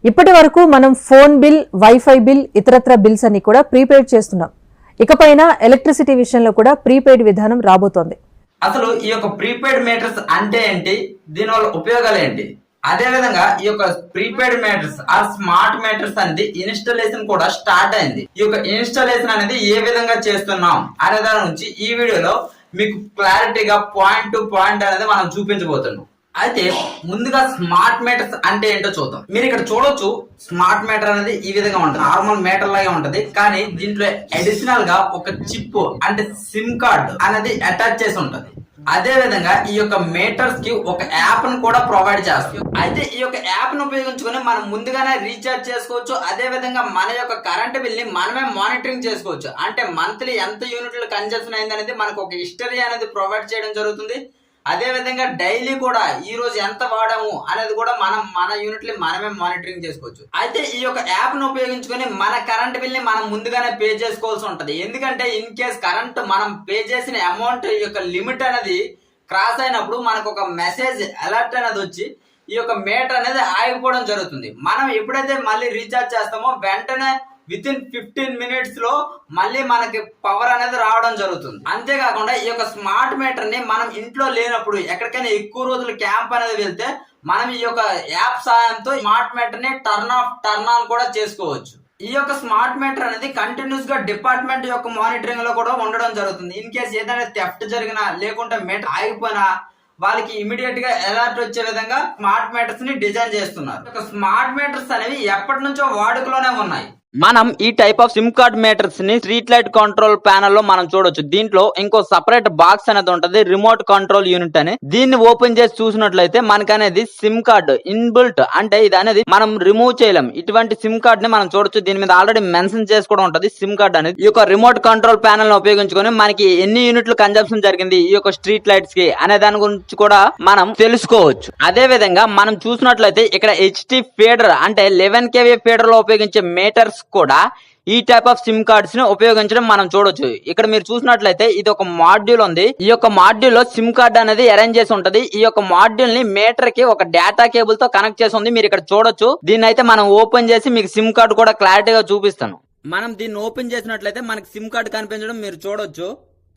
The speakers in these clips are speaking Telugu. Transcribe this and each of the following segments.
ఇప్పటి వరకు మనం ఫోన్ బిల్, వైఫై బిల్, ఇతరత్ర బిల్స్ అన్ని కూడా ప్రీపెయిడ్ చేస్తున్నాం. ఇకపైన ఎలక్ట్రిసిటీ విషయంలో కూడా ప్రీపెయిడ్ విధానం రాబోతోంది. అసలు ఈ యొక్క ప్రీపెయిడ్ మీటర్స్ అంటే ఏంటి, దీనివల్ల ఉపయోగాలు ఏంటి, అదే విధంగా ఈ యొక్క ప్రీపెయిడ్ మీటర్స్ ఆ స్మార్ట్ మీటర్స్ అనేది ఇన్స్టాలేషన్ కూడా స్టార్ట్ అయింది. ఈ యొక్క ఇన్స్టాలేషన్ అనేది ఏ విధంగా చేస్తున్నాం అనే దాని నుంచి ఈ వీడియోలో మీకు క్లారిటీగా పాయింట్ టు పాయింట్ అనేది మనం చూపించబోతున్నాం. అయితే ముందుగా స్మార్ట్ మీటర్స్ అంటే ఏంటో చూద్దాం. మీరు ఇక్కడ చూడొచ్చు, స్మార్ట్ మీటర్ అనేది ఈ విధంగా ఉంటుంది, నార్మల్ మీటర్ లాగే ఉంటది. కానీ దీంట్లో అడిషనల్ గా ఒక చిప్ అంటే సిమ్ కార్డ్ అనేది అటాచ్ చేసి ఉంటది. అదే విధంగా ఈ యొక్క మీటర్స్ కి ఒక యాప్ ను కూడా ప్రొవైడ్ చేస్తాం. అయితే ఈ యొక్క యాప్ ను ఉపయోగించుకొని మనం ముందుగానే రీఛార్జ్ చేసుకోవచ్చు. అదే విధంగా మన యొక్క కరెంట్ బిల్ ని మనమే మానిటరింగ్ చేసుకోవచ్చు. అంటే మంత్లీ ఎంత యూనిట్లు కన్జంప్షన్ అయింది అనేది మనకు ఒక హిస్టరీ అనేది ప్రొవైడ్ చేయడం జరుగుతుంది. అదే విధంగా డైలీ కూడా ఈ రోజు ఎంత వాడాము అనేది కూడా మన యూనిట్లు మనమే మానిటరింగ్ చేసుకోవచ్చు. అయితే ఈ యొక్క యాప్ ను ఉపయోగించుకొని మన కరెంట్ బిల్ ని మనం ముందుగానే పే చేసుకోవాల్సి ఉంటది. ఎందుకంటే ఇన్ కేస్ కరెంట్ మనం పే చేసిన అమౌంట్ యొక్క లిమిట్ అనేది క్రాస్ అయినప్పుడు మనకు ఒక మెసేజ్ అలర్ట్ అనేది వచ్చి ఈ యొక్క మీటర్ అనేది ఆగిపోవడం జరుగుతుంది. మనం ఎప్పుడైతే మళ్ళీ రీఛార్జ్ చేస్తామో వెంటనే వితిన్ 15 minutes లో మళ్ళీ మనకి పవర్ అనేది రావడం జరుగుతుంది. అంతేకాకుండా ఈ యొక్క స్మార్ట్ మీటర్ ని మనం ఇంట్లో లేనప్పుడు ఎక్కడికైనా ఎక్కువ రోజులు క్యాంప్ అనేది వెళ్తే మనం ఈ యొక్క యాప్ సాయంతో స్మార్ట్ మీటర్ ని టర్న్ ఆఫ్ టర్న్ ఆన్ కూడా చేసుకోవచ్చు. ఈ యొక్క స్మార్ట్ మీటర్ అనేది కంటిన్యూస్ గా డిపార్ట్మెంట్ యొక్క మానిటరింగ్ లో కూడా ఉండడం జరుగుతుంది. ఇన్ కేసు ఏదైనా థెఫ్ట్ జరిగినా లేకుంటే మీటర్ ఆగిపోయినా వాళ్ళకి ఇమీడియట్ గా అలర్ట్ వచ్చే విధంగా స్మార్ట్ మీటర్స్ ని డిజైన్ చేస్తున్నారు. స్మార్ట్ మీటర్స్ అనేవి ఎప్పటి నుంచో వాడుకలోనే ఉన్నాయి. మనం ఈ type of SIM card meters ని స్ట్రీట్ లైట్ కంట్రోల్ ప్యానల్ లో మనం చూడొచ్చు. దీంట్లో ఇంకో సపరేట్ బాక్స్ అనేది ఉంటది, రిమోట్ కంట్రోల్ యూనిట్ అని. దీన్ని ఓపెన్ చేసి చూసినట్లయితే మనకు అనేది సిమ్ కార్డ్ ఇన్బిల్ట్, అంటే ఇది అనేది మనం రిమూవ్ చేయలేం. ఇటువంటి సిమ్ కార్డ్ ని మనం చూడొచ్చు. దీని మీద ఆల్రెడీ మెన్షన్ చేసి కూడా ఉంటది సిమ్ కార్డ్ అనేది. ఈ యొక్క రిమోట్ కంట్రోల్ ప్యానల్ ని ఉపయోగించుకొని మనకి ఎన్ని యూనిట్లు కన్జంప్షన్ జరిగింది ఈ యొక్క స్ట్రీట్ లైట్స్ కి అనే దాని గురించి కూడా మనం తెలుసుకోవచ్చు. అదే విధంగా మనం చూసినట్లయితే ఇక్కడ హెచ్టీ ఫీడర్ అంటే 11 kV ఫీడర్ లో ఉపయోగించే మీటర్స్ కూడా ఈ టైప్ ఆఫ్ సిమ్ కార్డ్స్ ని ఉపయోగించడం మనం చూడొచ్చు. ఇక్కడ మీరు చూసినట్లయితే ఇది ఒక మాడ్యూల్ ఉంది. ఈ యొక్క మాడ్యూల్ లో సిమ్ కార్డ్ అనేది అరేంజ్ చేసి ఉంటది. ఈ యొక్క మాడ్యూల్ ని మీటర్ కి ఒక డేటా కేబుల్ తో కనెక్ట్ చేసి ఉంది. మీరు ఇక్కడ చూడొచ్చు. దీన్ని అయితే మనం ఓపెన్ చేసి మీకు సిమ్ కార్డ్ కూడా క్లారిటీగా చూపిస్తాను. మనం దీన్ని ఓపెన్ చేసినట్లయితే మనకి సిమ్ కార్డ్ కనిపించడం మీరు చూడొచ్చు.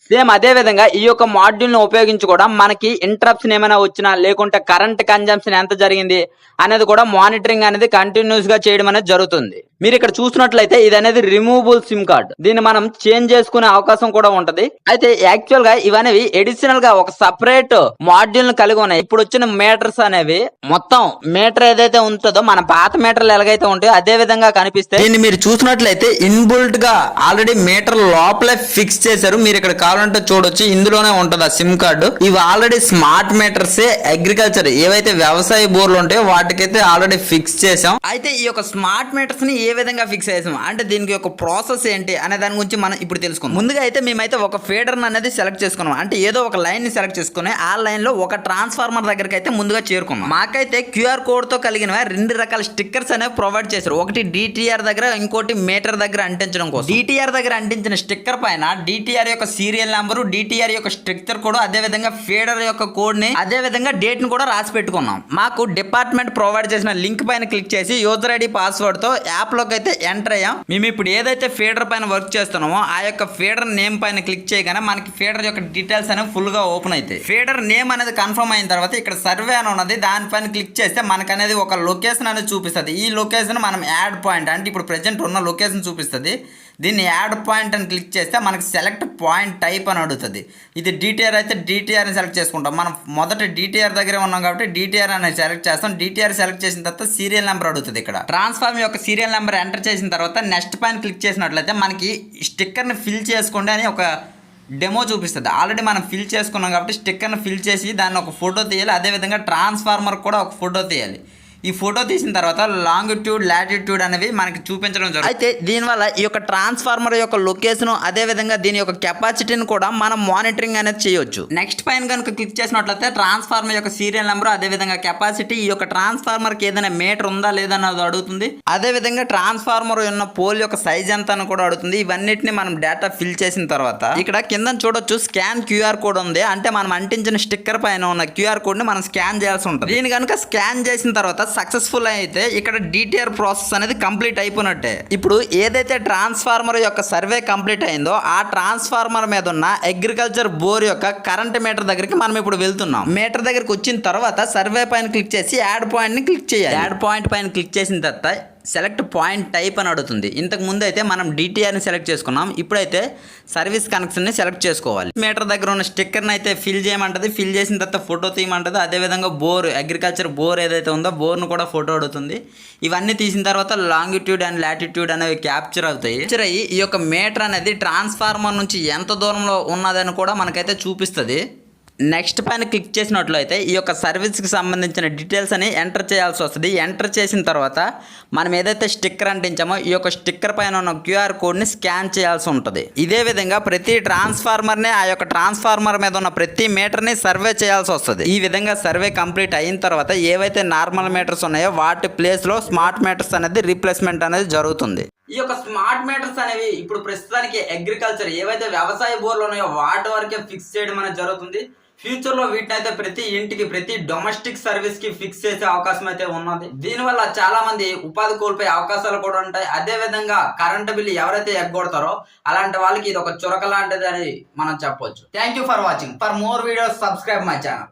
సేమ్ అదే విధంగా ఈ యొక్క మాడ్యూల్ ను ఉపయోగించి కూడా మనకి ఇంటరప్షన్ ఏమైనా వచ్చినా లేకుంటే కరెంట్ కన్జంప్షన్ ఎంత జరిగింది అనేది కూడా మానిటరింగ్ అనేది కంటిన్యూస్ గా చేయడం అనేది జరుగుతుంది. మీరు ఇక్కడ చూసినట్లయితే ఇది అనేది రిమూవబుల్ సిమ్ కార్డ్. దీన్ని మనం చేంజ్ చేసుకునే అవకాశం కూడా ఉంటది. అయితే యాక్చువల్ గా ఇవనేవి ఎడిషనల్ గా ఒక సపరేట్ మాడ్యూల్ ను కలిగి ఉన్నాయి. ఇప్పుడు వచ్చిన మీటర్స్ అనేవి మొత్తం మీటర్ ఏదైతే ఉంటుందో మన పాత మీటర్లు ఎలాగైతే ఉంటాయో అదే విధంగా కనిపిస్తాయి. దీన్ని మీరు చూసినట్లయితే ఇన్బుల్ట్ గా ఆల్రెడీ మీటర్ లోపలే ఫిక్స్ చేశారు. మీరు ఇక్కడ కావాలంటే చూడొచ్చు, ఇందులోనే ఉంటది ఆ సిమ్ కార్డు. ఇవి ఆల్రెడీ స్మార్ట్ మీటర్స్ అగ్రికల్చర్ ఏవైతే వ్యవసాయ బోర్లు ఉంటాయో వాటికైతే ఆల్రెడీ ఫిక్స్ చేసాం. అయితే ఈ యొక్క స్మార్ట్ మీటర్స్ ని ఏ విధంగా ఫిక్స్ చేసాం అంటే దీనికి ఒక ప్రాసెస్ ఏంటి అనే దాని గురించి మనం ఇప్పుడు తెలుసుకుందాం. ముందుగా అయితే మేమైతే ఒక ఫీడర్ అనేది సెలెక్ట్ చేసుకున్నాం. అంటే ఏదో ఒక లైన్ ని సెలెక్ట్ చేసుకుని ఆ లైన్ లో ఒక ట్రాన్స్ఫార్మర్ దగ్గరికి అయితే ముందుగా చేరుకున్నాం. మాకైతే క్యూఆర్ కోడ్ తో కలిగిన 2 రకాల స్టిక్కర్స్ అనేవి ప్రొవైడ్ చేశారు. ఒకటి డిటిఆర్ దగ్గర, ఇంకోటి మీటర్ దగ్గర అంటించడం కోసం. డిటిఆర్ దగ్గర అంటించిన స్టిక్కర్ పైన డిటిఆర్ యొక్క సీరియల్ నంబరు, డిటిఆర్ యొక్క స్ట్రక్చర్ కోడ్, అదే విధంగా ఫీడర్ యొక్క కోడ్ ని, అదే విధంగా డేట్ ని కూడా రాసి పెట్టుకున్నాం. మాకు డిపార్ట్మెంట్ ప్రొవైడ్ చేసిన లింక్ పైన క్లిక్ చేసి యూజర్ ఐడి పాస్వర్డ్ తో యాప్ లోకి అయితే ఎంటర్ అయ్యాం. మేము ఇప్పుడు ఏదైతే ఫీడర్ పైన వర్క్ చేస్తున్నామో ఆ యొక్క ఫీడర్ నేమ్ పైన క్లిక్ చేయగానే మనకి ఫీడర్ యొక్క డీటెయిల్స్ అనేవి ఫుల్ గా ఓపెన్ అవుతాయి. ఫీడర్ నేమ్ అనేది కన్ఫర్మ్ అయిన తర్వాత ఇక్కడ సర్వే అని ఉన్నది, దానిపైన క్లిక్ చేస్తే మనకు అనేది ఒక లొకేషన్ అనేది చూపిస్తుంది. ఈ లొకేషన్ మనం యాడ్ పాయింట్ అంటే ఇప్పుడు ప్రెజెంట్ ఉన్న లొకేషన్ చూపిస్తుంది. దీన్ని యాడ్ పాయింట్ అని క్లిక్ చేస్తే మనకి సెలెక్ట్ పాయింట్ టైప్ అని అడుగుతుంది. ఇది డిటిఆర్ అయితే డిటిఆర్ అని సెలెక్ట్ చేసుకుంటాం. మనం మొదట డిటిఆర్ దగ్గరే ఉన్నాం కాబట్టి డిటిఆర్ అనేది సెలెక్ట్ చేస్తాం. డిటిఆర్ సెలెక్ట్ చేసిన తర్వాత సీరియల్ నెంబర్ అడుగుతుంది. ఇక్కడ ట్రాన్స్ఫార్మ్ యొక్క సీరియల్ నెంబర్ ఎంటర్ చేసిన తర్వాత నెక్స్ట్ పైన క్లిక్ చేసినట్లయితే మనకి స్టిక్కర్ని ఫిల్ చేసుకోండి అని ఒక డెమో చూపిస్తుంది. ఆల్రెడీ మనం ఫిల్ చేసుకున్నాం కాబట్టి స్టిక్కర్ని ఫిల్ చేసి దాన్ని ఒక ఫోటో తీయాలి. అదేవిధంగా ట్రాన్స్ఫార్మర్ కూడా ఒక ఫోటో తీయాలి. ఈ ఫోటో తీసిన తర్వాత లాంగిట్యూడ్, లాటిట్యూడ్ అనేవి మనకి చూపించడం జరుగుతుంది. అయితే దీనివల్ల ఈ యొక్క ట్రాన్స్ఫార్మర్ యొక్క లొకేషన్, అదే విధంగా దీని యొక్క కెపాసిటీని కూడా మనం మానిటరింగ్ అనేది చేయొచ్చు. నెక్స్ట్ పైన కనుక క్లిక్ చేసినట్లయితే ట్రాన్స్ఫార్మర్ యొక్క సీరియల్ నెంబర్, అదే విధంగా కెపాసిటీ, ఈ యొక్క ట్రాన్స్ఫార్మర్ కి ఏదైనా మీటర్ ఉందా లేదా అన్నది అడుగుతుంది. అదే విధంగా ట్రాన్స్ఫార్మర్ ఉన్న పోల్ యొక్క సైజ్ ఎంత అని కూడా అడుగుతుంది. ఇవన్నిటిని మనం డేటా ఫిల్ చేసిన తర్వాత ఇక్కడ కింద చూడొచ్చు స్కాన్ క్యూఆర్ కోడ్ ఉంది. అంటే మనం అంటించిన స్టిక్కర్ పైన ఉన్న క్యూఆర్ కోడ్ ని మనం స్కాన్ చేయాల్సి ఉంటుంది. దీని కనుక స్కాన్ చేసిన తర్వాత సక్సెస్ఫుల్ అయితే ఇక్కడ డిటిఆర్ ప్రాసెస్ అనేది కంప్లీట్ అయిపోయినట్టే. ఇప్పుడు ఏదైతే ట్రాన్స్ఫార్మర్ యొక్క సర్వే కంప్లీట్ అయిందో ఆ ట్రాన్స్ఫార్మర్ మీద ఉన్న అగ్రికల్చర్ బోర్ యొక్క కరెంట్ మీటర్ దగ్గరికి మనం ఇప్పుడు వెళ్తున్నాం. మీటర్ దగ్గరికి వచ్చిన తర్వాత సర్వే పైన క్లిక్ చేసి యాడ్ పాయింట్ ని క్లిక్ చేయాలి. యాడ్ పాయింట్ పైన క్లిక్ చేసిన తర్వాత సెలెక్ట్ పాయింట్ టైప్ అని అడుగుతుంది. ఇంతకు ముందు అయితే మనం డిటిఆర్ని సెలెక్ట్ చేసుకున్నాం. ఇప్పుడైతే సర్వీస్ కనెక్షన్ని సెలెక్ట్ చేసుకోవాలి. మీటర్ దగ్గర ఉన్న స్టిక్కర్ని అయితే ఫిల్ చేయమంటది. ఫిల్ చేసిన తర్వాత ఫోటో తీయమంటది. అదేవిధంగా బోర్ అగ్రికల్చర్ బోర్ ఏదైతే ఉందో బోర్ను కూడా ఫోటో అడుగుతుంది. ఇవన్నీ తీసిన తర్వాత లాంగిట్యూడ్ అండ్ లాటిట్యూడ్ అనేవి క్యాప్చర్ అవుతాయి. క్యాప్చర్ అయ్యి ఈ యొక్క మీటర్ అనేది ట్రాన్స్ఫార్మర్ నుంచి ఎంత దూరంలో ఉన్నదని కూడా మనకైతే చూపిస్తుంది. నెక్స్ట్ పైన క్లిక్ చేసినట్లయితే ఈ యొక్క సర్వీస్కి సంబంధించిన డీటెయిల్స్ అని ఎంటర్ చేయాల్సి వస్తుంది. ఎంటర్ చేసిన తర్వాత మనం ఏదైతే స్టిక్కర్ అంటించామో ఈ యొక్క స్టిక్కర్ పైన ఉన్న క్యూఆర్ కోడ్ని స్కాన్ చేయాల్సి ఉంటుంది. ఇదే విధంగా ప్రతి ట్రాన్స్ఫార్మర్ని ఆ యొక్క ట్రాన్స్ఫార్మర్ మీద ఉన్న ప్రతి మీటర్ని సర్వే చేయాల్సి వస్తుంది. ఈ విధంగా సర్వే కంప్లీట్ అయిన తర్వాత ఏవైతే నార్మల్ మీటర్స్ ఉన్నాయో వాటి ప్లేస్లో స్మార్ట్ మీటర్స్ అనేది రీప్లేస్మెంట్ అనేది జరుగుతుంది. ఈ యొక్క స్మార్ట్ మీటర్స్ అనేవి ఇప్పుడు ప్రస్తుతానికి అగ్రికల్చర్ ఏవైతే వ్యవసాయ బోర్లు ఉన్నాయో వాటి వరకే ఫిక్స్ చేయడం అనేది జరుగుతుంది. ఫ్యూచర్ లో వీటిని అయితే ప్రతి ఇంటికి ప్రతి డొమెస్టిక్ సర్వీస్ కి ఫిక్స్ చేసే అవకాశం అయితే ఉన్నది. దీనివల్ల చాలా మంది ఉపాధి కోల్పోయే అవకాశాలు కూడా ఉంటాయి. అదే విధంగా కరెంట్ బిల్లు ఎవరైతే ఎగ్గొడతారో అలాంటి వాళ్ళకి ఇది ఒక చురక లాంటిది అని మనం చెప్పొచ్చు. Thank you for watching. For more videos subscribe my channel.